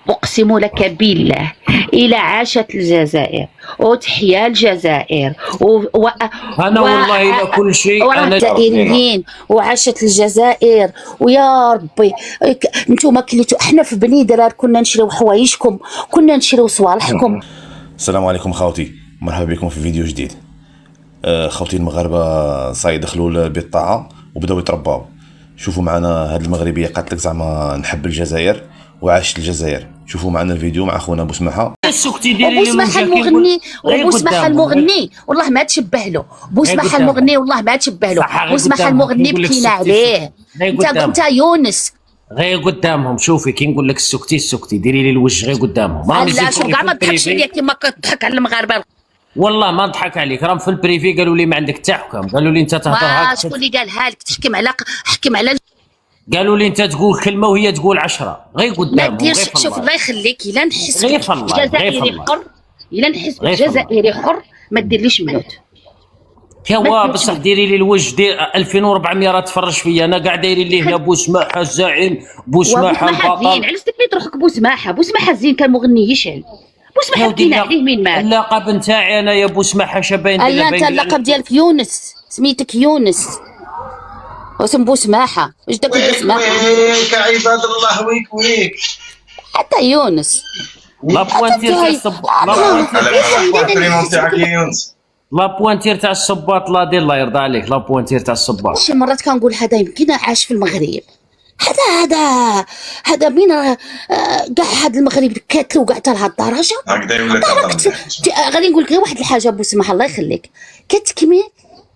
أقسم لك بالله إلى عاشت الجزائر وتحيا الجزائر انا والله الى كل شيء انا الجزائريين وعاشت الجزائر. ويا ربي انتم كليتوا، احنا في بني درار كنا نشريو حوايجكم، كنا نشريو صوالحكم. السلام عليكم خوتي، مرحبا بكم في فيديو جديد. خوتي المغاربه صاي دخلوا بالطاعه وبداو يترباو. شوفوا معنا هاد المغربيه قالت لك زعما نحب الجزائر وعاشت الجزائر. شوفوا معنا الفيديو مع خونا بوسماحه. سكتي ديري لي بوسماحه المغني، وبوسماحه المغني والله ما تشبه له، بوسماحه المغني والله ما تشبه له، بوسماحه المغني بكينا عليه. انت يونس غير قدامهم. شوفي كي نقول لك السكتي ديري لي الوجه غير قدامهم. لا شوف كاع ما تضحكش عليا كيما كتضحك على المغاربه. والله ما نضحك عليك، راهم في البريفي قالوا لي ما عندك حتى حكم، قالوا لي انت تهضر هكا. شكون اللي قالها لك؟ تحكم على قالوا لي انت تقول كلمه وهي تقول 10 غير قدامهم. ما ديرش. شوف الله يخليك، الا نحس بالجزائري حر، الا نحس بالجزائري حر ما ديرليش ميوت. يوا بصح ديري لي الوجه دير 2400 راه تفرج فيا انا قاعد دايرين ليه يا بوسماحه الزعيم، بوسماحه البطل. علاش تبيت روحك بوسماحه الزين كان مغني يشعل. بوسماحه دينا عليه مين مات؟ اللقب نتاعي انا يا بوسماحه شباين. لا انت اللقب ديالك يونس، سميتك يونس واسم بوسماحه. واش داك بوسماحه؟ ويك عباد الله ويك حتى يونس لا بوانتير تاع الصباط، لا بوانتير تاع الصباط لا دير الله يرضى عليك، لا بوانتير تاع الصباط. شي مرات كنقول هذا يمكن عاش في المغرب، هذا مين كاع هذا المغرب كاتلو كاع حتى لهاد الدرجه هكذا ولا غادي نقول لك غير واحد الحاجه بوسماحه الله يخليك، كتكمي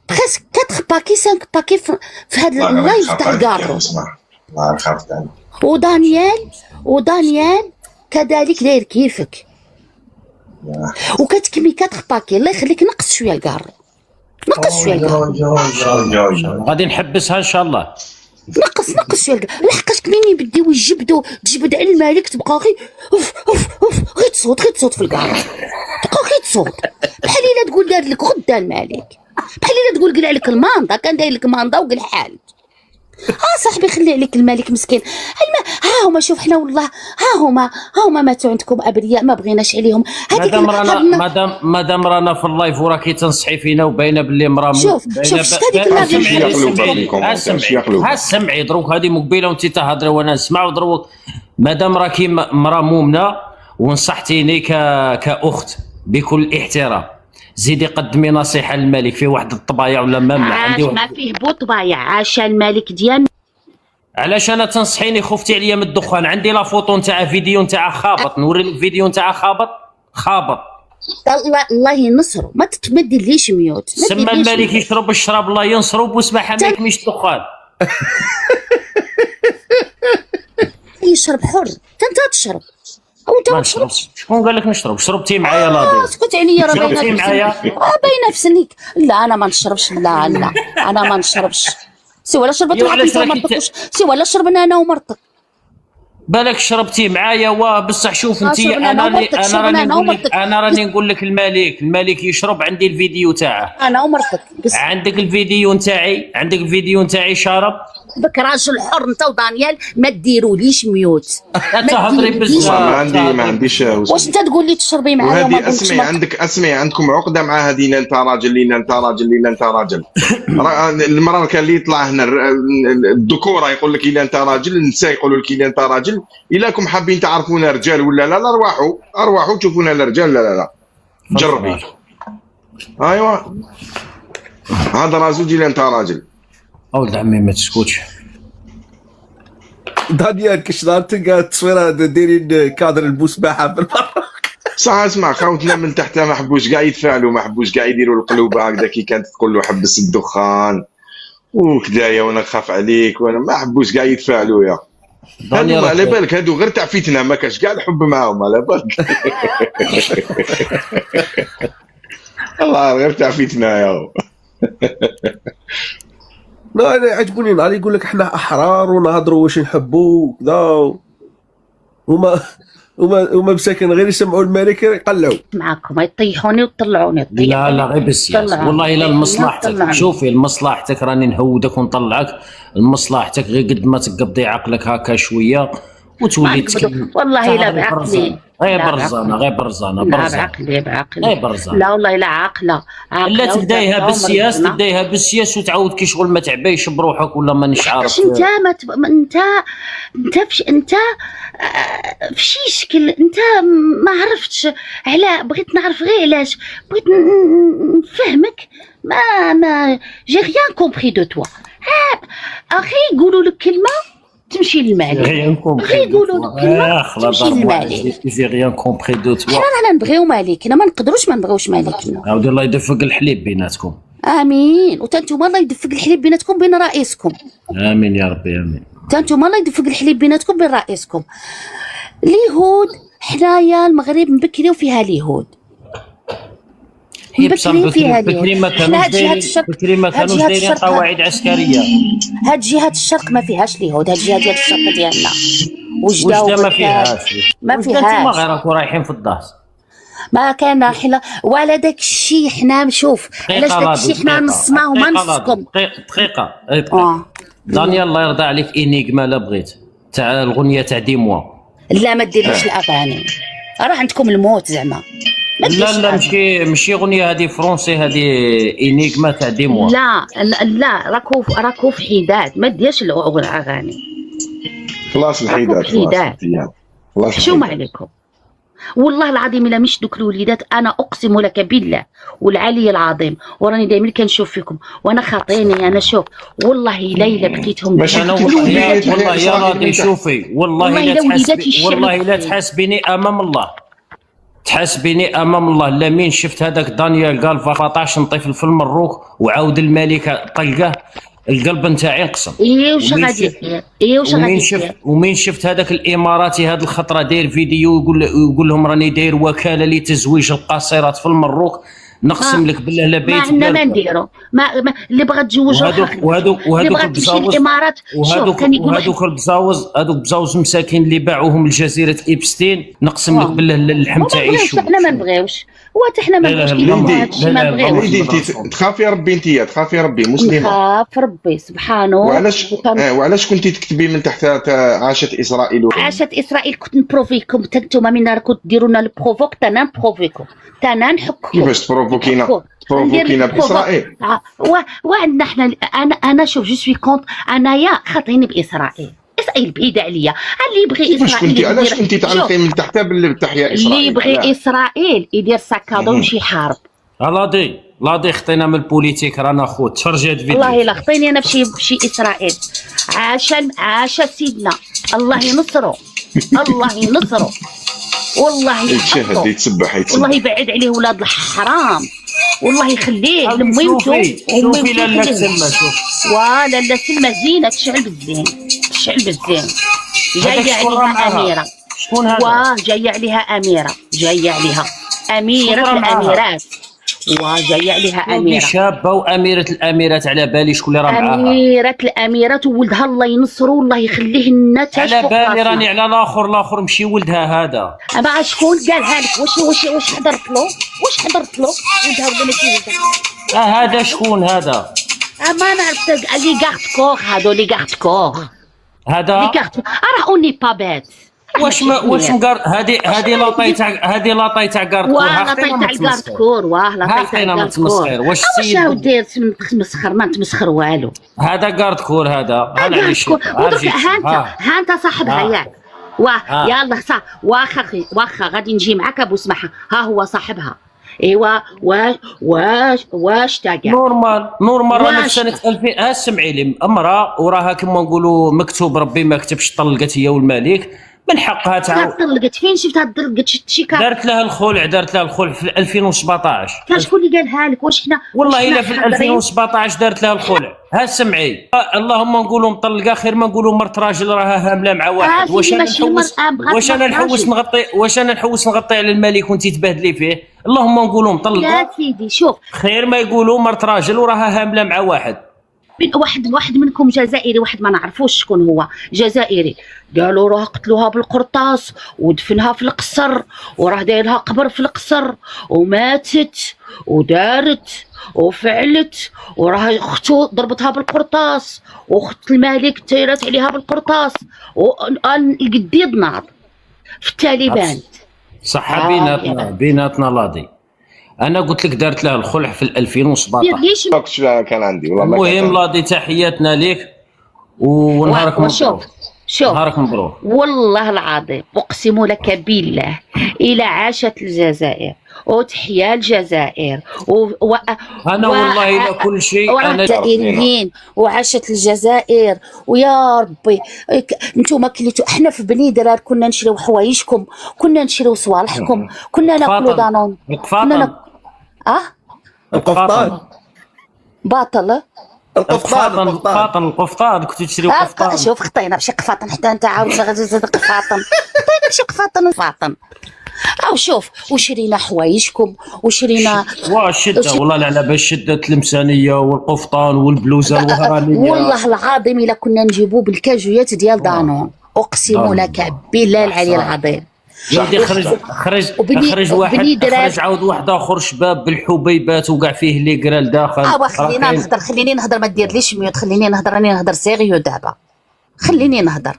بريسك 4 باكي 5 باكي في هذا اللايف تاع الكارو. الله يخاف عليك. ودانيال كذلك داير كيفك، وكتكمي 4 باكي الله يخليك. نقص شويه الكارو، نقص شويه الكارو، غادي نحبسها ان شاء الله. نقص شويه لحقاش منين يبداو يجبدوا تجبد على الملك تبقى غير غير تصوت في الكارو، تبقى غير تصوت بحال الا تقول دار لك غدا الملك، بحال الا تقول قلع لك الماندا، كان داير لك ماندا وقل حال. صاحبي خلي عليك الملك مسكين. ها هما شوف حنا والله ها هما ماتوا عندكم ابرياء ما بغيناش عليهم. مادام رانا في اللايف وراكي تنصحي فينا وباينه باللي مرا. شوف هذيك ها سمعي دروك هذه مقبله وانت تهضري وانا نسمع. ودروك مادام راكي مرا مؤمنه ونصحتيني كاخت بكل احترام، زيدي قدمي نصيحه للملك في واحد الطبايع ولا ما عندي ما فيه بو طبايع. عاش الملك ديالنا. علاش انا تنصحيني؟ خفتي عليا من الدخان. عندي لا فوطو نتاع فيديو نتاع خابط، نوري لك فيديو نتاع خابط. الله ينصرو، ما ديرليش ميوت. سما الملك يشرب الشراب الله ينصرو، بوسماحه ما يكميش الدخان. يشرب حر، انت تشرب او انت تشربش. شكون قال لك نشرب؟ شربتي معايا لا اسكت عليا راه باينه معايا. باينه في سنيك. لا انا ما نشربش، لا انا ما نشربش. سي ولا شربت انت ومرتك، سي ولا شربنا انا ومرتك. بالك شربتي معايا بصح شوف انت انا راني نقول لك الملك يشرب. عندي الفيديو تاعه انا ومرتك. عندك الفيديو نتاعي شارب. بك راجل حر انت ودانيال، ما ديروليش ميوت. تهضري بزاف. ما عنديش. واش انت تقول لي تشربي معايا وهذه اسمعي عندكم عقده مع هذه انت راجل لينا انت راجل. المراه كان اللي يطلع هنا الذكوره يقول لك الا انت راجل، النساء يقولوا لك الا انت راجل. الاكم حابين تعرفونا رجال ولا لا، ارواحوا تشوفونا رجال. لا جربي. ايوا هذا راجل الا انت راجل. اولد عمي ما تسكتش. دانيال كشنار تلقى التصويره دايرين كادر البوسماحه في البرق. صح. اسمع خوتنا من تحت ما حبوش كاع يتفاعلوا، ما حبوش كاع يديروا القلوبه هكذا كي كانت تقول له حبس الدخان وكذايا وانا نخاف عليك، وانا ما حبوش كاع يتفاعلوا. يا هادو على بالك هادو غير تاع فتنه، ما كاش كاع الحب معاهم على بالك. الله غير تاع فتنه يا. لا انا عجبوني نهار يقول لك احنا احرار ونهضروا واش نحبوا وكذا، وما مساكن غير يسمعوا الملك يقلعوا معاكم يطيحوني ويطلعوني. لا غير بالسياسه والله الا لمصلحتك. شوفي لمصلحتك راني نهودك ونطلعك لمصلحتك، غير قد ما تقضي عقلك هكا شويه وتولي نقبضوا. تكلم. والله لا بعقلي، غير لا برزانه غير برزانه لا برزانه. بعقلي بعقلي. غير برزانه. لا والله لا عاقله لا تبدايها وتعطيهم بالسياس، ربنا. تبدايها بالسياس وتعاود كي شغل ما تعبايش بروحك ولا مانيش عارف. واش انت انت في شي شكل انت ما عرفتش على، بغيت نعرف غير علاش، بغيت نفهمك. ما جي ريان كومبري دو توا. اخي يقولوا لك كلمه تمشي للمالي، غير يقولوا لك كلمه تمشي للمالي. جي ريان كومبري دو توا. حنا نبغيو مالكنا، ما نقدروش ما نبغيوش مالكنا. عاود الله يدفق الحليب بيناتكم. امين. وتنتوما الله يدفق الحليب بيناتكم بين رئيسكم. امين يا ربي امين. تنتوما الله يدفق الحليب بيناتكم بين رئيسكم. اليهود حنايا المغرب مبكرين فيها اليهود، هي بصح فيها بكري ما اليهود. كانوش دايرين، بكري ما كانوش دايرين قواعد عسكريه. هاد جهة الشرق ما فيهاش اليهود، هاد جهة ديال الشرق ديالنا وجده وجده ما فيهاش. ما وجدة انتوما فيهاش. غير راكم رايحين في الداس. ما كان حلا ولا داك الشيء. حنا نشوف علاش داك الشيء حنا نسمعو ما نسكم. دقيقه. دانيال الله يرضى عليك، انيغما لا بغيت تاع الغنيه تاع دي موا. لا ما ديريش الاغاني، راه عندكم الموت زعما. لا ماشي غنيه هذه فرونسي، هذه انيغما تاع دي موا. لا راكو في حداد، ما ديرش الاغاني. خلاص الحيدات خلاص. شو ما عليكم والله العظيم الا مش دوك الوليدات، انا اقسم لك بالله والعلي العظيم، وراني دائما كنشوف فيكم وانا خاطيني. انا شوف والله ليلى بكيتهم. ماشي انا والله يا راضي شوفي، والله لا تحاسبيني امام الله، تحاسبيني امام الله. لا مين شفت هذاك دانيال قال 14 طفل في المروك وعاود الملكه طلقه، القلب نتاعي انقسم. واش غادي يدير؟ واش غادي يدير؟ ومين شفت هذاك الاماراتي هذه الخطره داير فيديو يقول لهم راني داير وكاله لتزويج القاصرات في المروك، نقسم لك بالله لا بيت. ما عندنا ما نديرو. ما اللي بغى تزوج وهذوك اللي بغى تمشي للامارات. وهذوك البزاوز مساكين اللي باعوهم لجزيره إبستين، نقسم لك بالله اللحم تاعي يشوف. حنا ما نبغيوش، حنا ما نبغيوش ما نبغيوش. تخافي ربي، انت تخافي ربي مسلمه. نخاف ربي سبحانه. وعلاش كنتي تكتبي من تحت عاشت اسرائيل؟ عاشت اسرائيل كنت نبروفيكم، نتوما من كنت ديروا لنا البروفوك تانا نبروفيكم تانا نحككم. كيفاش تبروفوكينا باسرائيل؟ وعندنا حنا انا شوف جو سوي كونت، انايا خاطيني باسرائيل. اسرائيل بعيده عليا. اللي يبغي اسرائيل علاش كنتي تعلقي من تحت بالتحيه اسرائيل؟ اللي يبغي اسرائيل يدير ساكادو ويمشي يحارب. لا خطينا من البوليتيك، رانا خوت تفرجي هاد الفيديو. والله الا خطيني انا بشي اسرائيل. عاش سيدنا، الله ينصرو الله ينصرو، والله يتشهد يتسبح والله يبعد عليه ولاد الحرام، والله يخليه لميمتو. شوفي لالا سلمى، شوف لالا سلمى زينه تشعل بالزين، تشعل بالزين. جايه عليها اميره. شكون هذا؟ جايه عليها اميره، جايه عليها اميره الاميرات. وجايه عليها اميره شابه، واميره الاميرات على بالي شكون اللي راه معاها. اميره الاميرات وولدها الله ينصرو والله يخليه لنا. على بالي راني على الاخر ماشي ولدها هذا. اما شكون قالها لك؟ واش حضرت له؟ ولدها ولا ماشي ولدها؟ هذا شكون هذا؟ ما نعرف. لي غارت كور هادو، لي غارت كور هذا لي غارت. راه اوني با بيت. واش مقار هذه لاطاي تاع كارت كور. لاطاي تاع الكارت كور. لاطاي تاع الكارت كور. واش السيد واش دير تمسخر؟ ما تمسخر والو. هذا كارت كور هذا. ها انت صاحبها ياك. يلا صح. واخا غادي نجي معاك ابو سماحه. ها هو صاحبها. ايوا واش تاع نورمال رانا في سنه 2000. اسمعي لي، امراه وراها كما نقولوا مكتوب ربي ما كتبش، طلقت هي والملك، من حقها تعاود. طلقت فين شفتها طلقت؟ شي دارت لها الخلع في 2017. شكون اللي قالها لك؟ واش حنا والله الا في 2017 دارت لها الخلع. ها سمعي، اللهم نقولوا مطلقه خير ما نقولوا مرت راجل راها هامله مع واحد. واش انا نحوس نغطي على الملك وانت تبهدلي فيه؟ اللهم نقولوا مطلقه يا سيدي شوف، خير ما يقولوا مرت راجل وراها هامله مع واحد. واحد منكم جزائري، واحد ما نعرفوش شكون هو، جزائري، قالوا راه قتلوها بالقرطاس ودفنها في القصر، وراه داير لها قبر في القصر، وماتت ودارت وفعلت، وراه اختو ضربتها بالقرطاس، واخت الملك تيرات عليها بالقرطاس، والقديد ناض في التاليبان. صح. بيناتنا لاضي. انا قلت لك دارت له الخلع في 2017. ليش ناقش كان عندي والله ما كان المهم لاضي تحياتنا ليك ونهارك مبروك. شوف نهارك مبروك. والله العظيم اقسم لك بالله الى عاشت الجزائر وتحيا الجزائر انا والله لا كل شيء انا الجزائريين وعاشت الجزائر. ويا ربي انتم كليتوا، احنا في بني درار كنا نشريو حوايجكم، كنا نشريو صوالحكم، كنا ناكلوا دانون، القفاطن. القفطان باطل. القفطان كنتو تشريو قفطان. شوف خطينا بشي قفاطن، حتى انت عاود غادي تزيد قفاطن، خطينا بشي قفاطن وفاطن. او شوف وشرينا حوايجكم وشرينا الشده والله على باش شده التلمسانيه والقفطان والبلوزه الوهرانيه. والله العظيم الا كنا نجيبو بالكاجويات ديال دانون، اقسم لك بالله العلي العظيم. يودي خرج واحد، خرج عاود واحد اخر شباب بالحبيبات وكاع فيه اللي قرا لداخل. خليني نهضر ما ديرليش ميوت، خليني نهضر، راني نهضر سيريو دابا، خليني نهضر.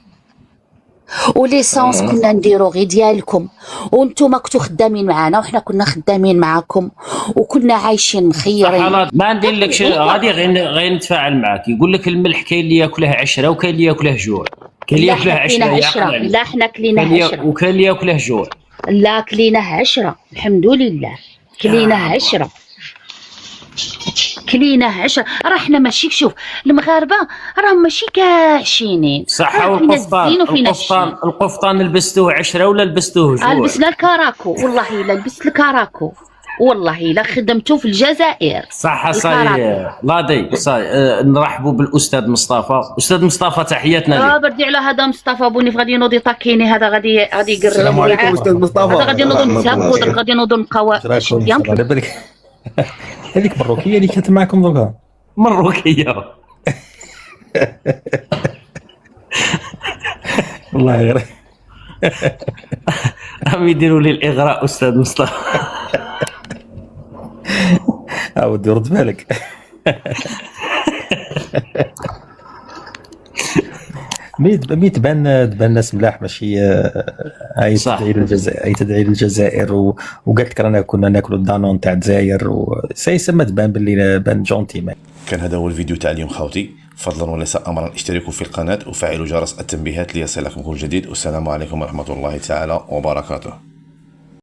وليسونس كنا نديرو غير ديالكم، وانتم كنتو خدامين معانا وحنا كنا خدامين معاكم، وكنا عايشين مخيرين. ما ندير لك شي، غادي غير نتفاعل معاك. يقول لك الملح كاين اللي ياكله 10 وكاين اللي ياكله جوع. كاين اللي ياكله 10 لا حنا كلينا 10 وكاين اللي ياكله جوع. لا كلينا 10 الحمد لله، كلينا 10 كلينا 10. راه حنا ماشي، شوف المغاربه راهم ماشي كاعشينين صح. القفطان لبستوه 10 ولا لبستوه جوع؟ لبسنا الكراكو، والله الا لبست الكراكو، والله الا خدمته في الجزائر. صح. صاي لاضي صاي. نرحبوا بالاستاذ مصطفى. استاذ مصطفى تحياتنا لك. بردي على هذا مصطفى بوني غادي نوضي طاكيني، هذا غادي يقرب. السلام عليكم استاذ مصطفى. هذا غادي نوضو نتسابقوا، غادي نوضو نبقاو. هذيك مروكيه اللي كانت معكم دوكا. مروكيه والله غير هم يديروا لي الاغراء استاذ مصطفى. عاود رد بالك. مي تبان الناس ملاح، ماشي هاي تدعي للجزائر وقالت لك رانا كنا ناكلوا الدانون تاع الجزائر سما تبان باللي بان جونتي. كان هذا هو الفيديو تاع اليوم خاوتي. فضلا وليس امرا اشتركوا في القناه وفعلوا جرس التنبيهات ليصلكم كل جديد. والسلام عليكم ورحمه الله تعالى وبركاته.